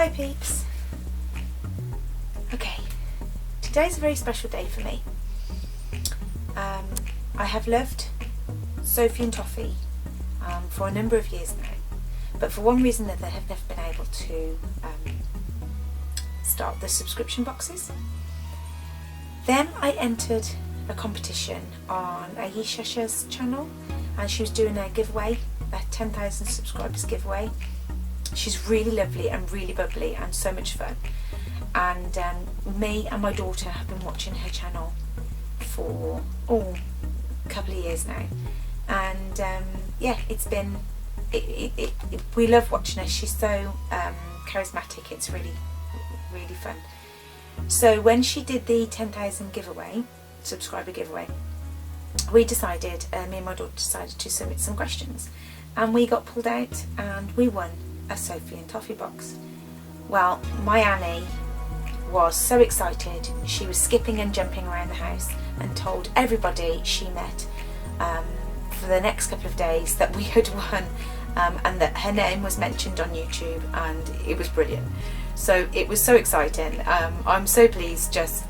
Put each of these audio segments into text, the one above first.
Hi peeps. Okay, today's a very special day for me. I have loved Sophie and Toffee for a number of years now, but for one reason or another have never been able to start the subscription boxes. Then I entered a competition on Ayeshashasha's channel, and she was doing a giveaway, a 10,000 subscribers giveaway. She's really lovely and really bubbly and so much fun, and me and my daughter have been watching her channel for a couple of years now, and yeah, it's been we love watching her. She's so charismatic. It's really fun. So when she did the 10,000 giveaway, subscriber giveaway, we decided, me and my daughter decided to submit some questions, and we got pulled out and we won a Sophie and Toffee box. Well, my Annie was so excited. She was skipping and jumping around the house and told everybody she met for the next couple of days that we had won, and that her name was mentioned on YouTube, and it was brilliant. So it was so exciting. I'm so pleased. Just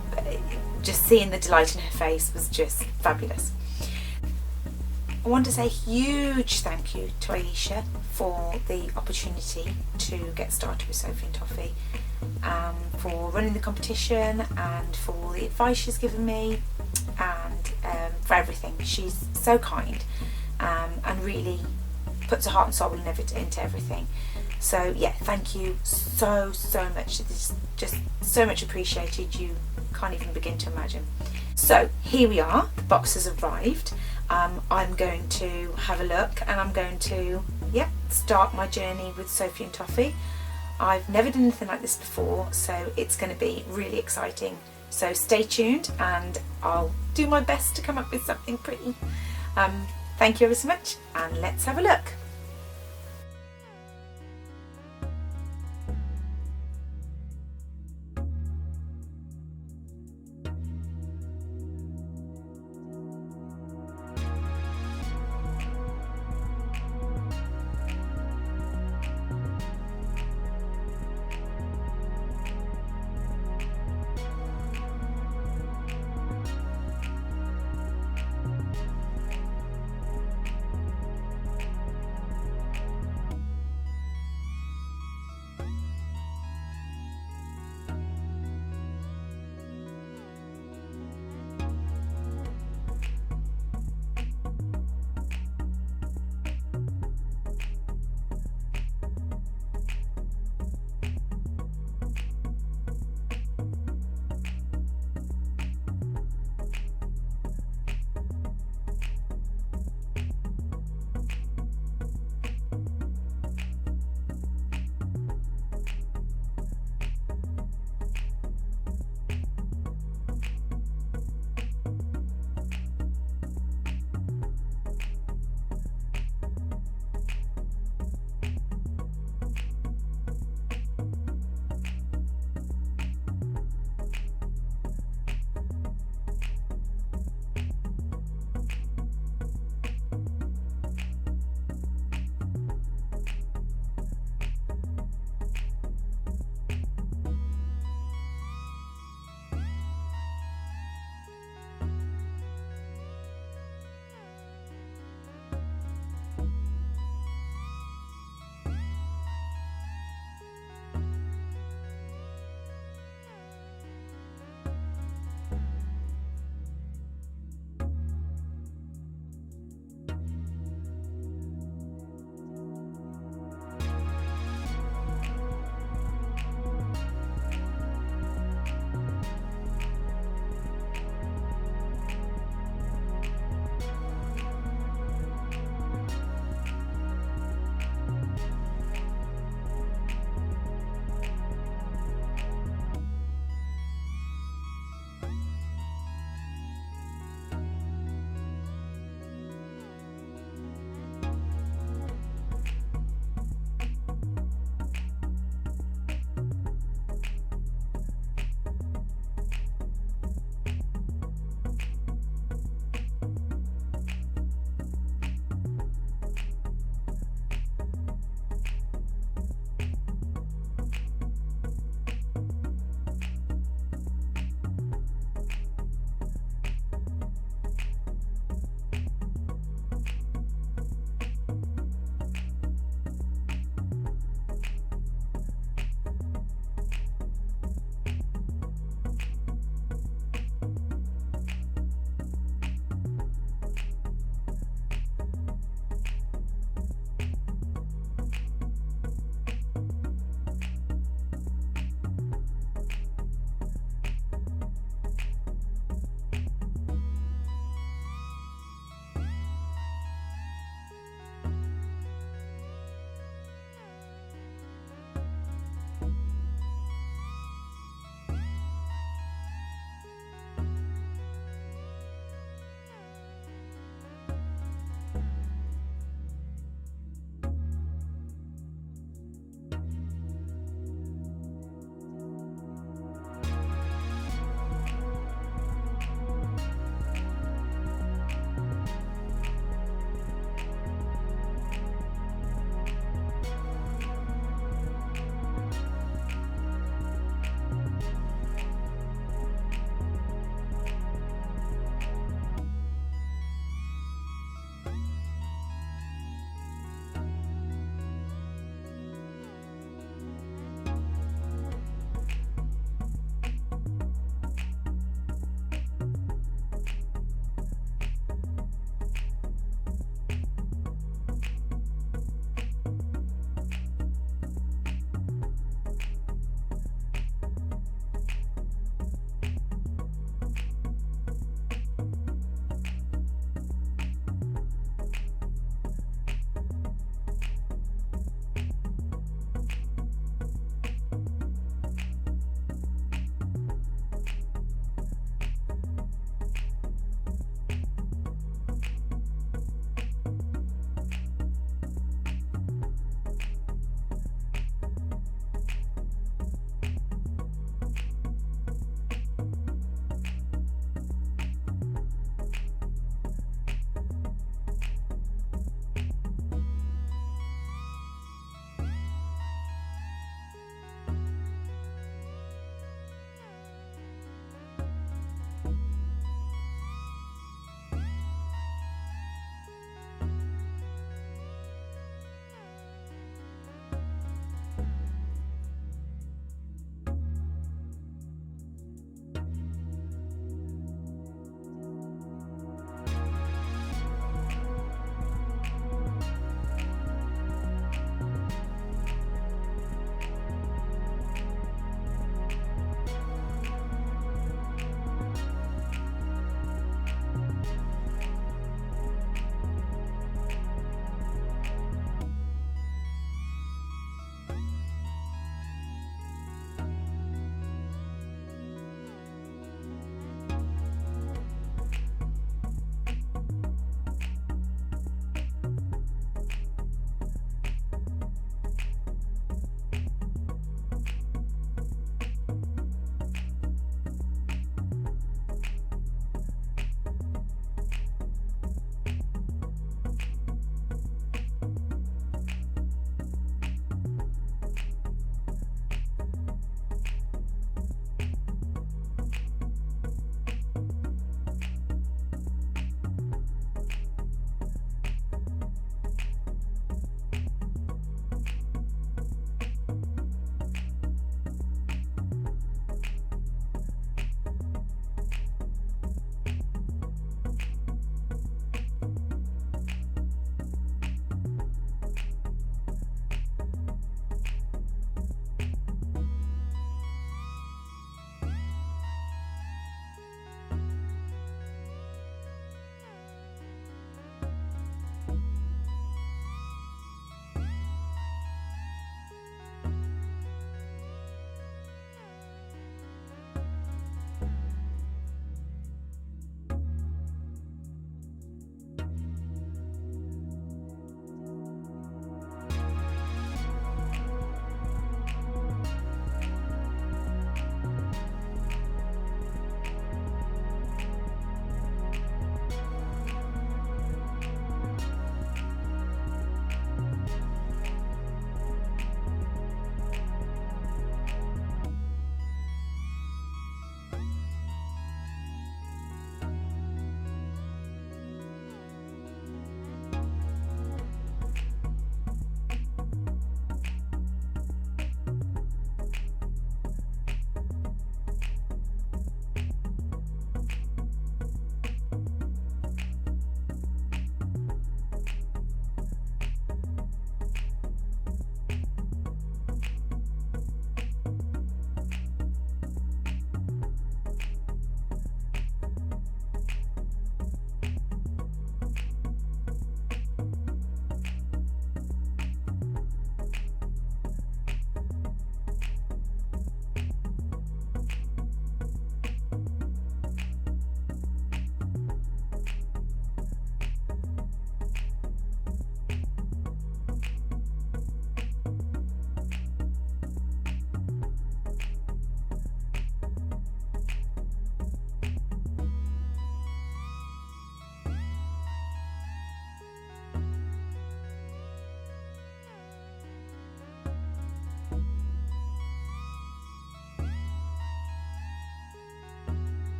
seeing the delight in her face was just fabulous. I want to say a huge thank you to Ayesha for the opportunity to get started with Sophie and Toffee, for running the competition and for the advice she's given me, and for everything. She's so kind and really puts her heart and soul into everything. So yeah, thank you so much. It's just so much appreciated. You can't even begin to imagine. So here we are, the box has arrived. I'm going to have a look, and I'm going to start my journey with Sophie and Toffee. I've never done anything like this before, so it's going to be really exciting. So stay tuned and I'll do my best to come up with something pretty. Thank you ever so much, and let's have a look.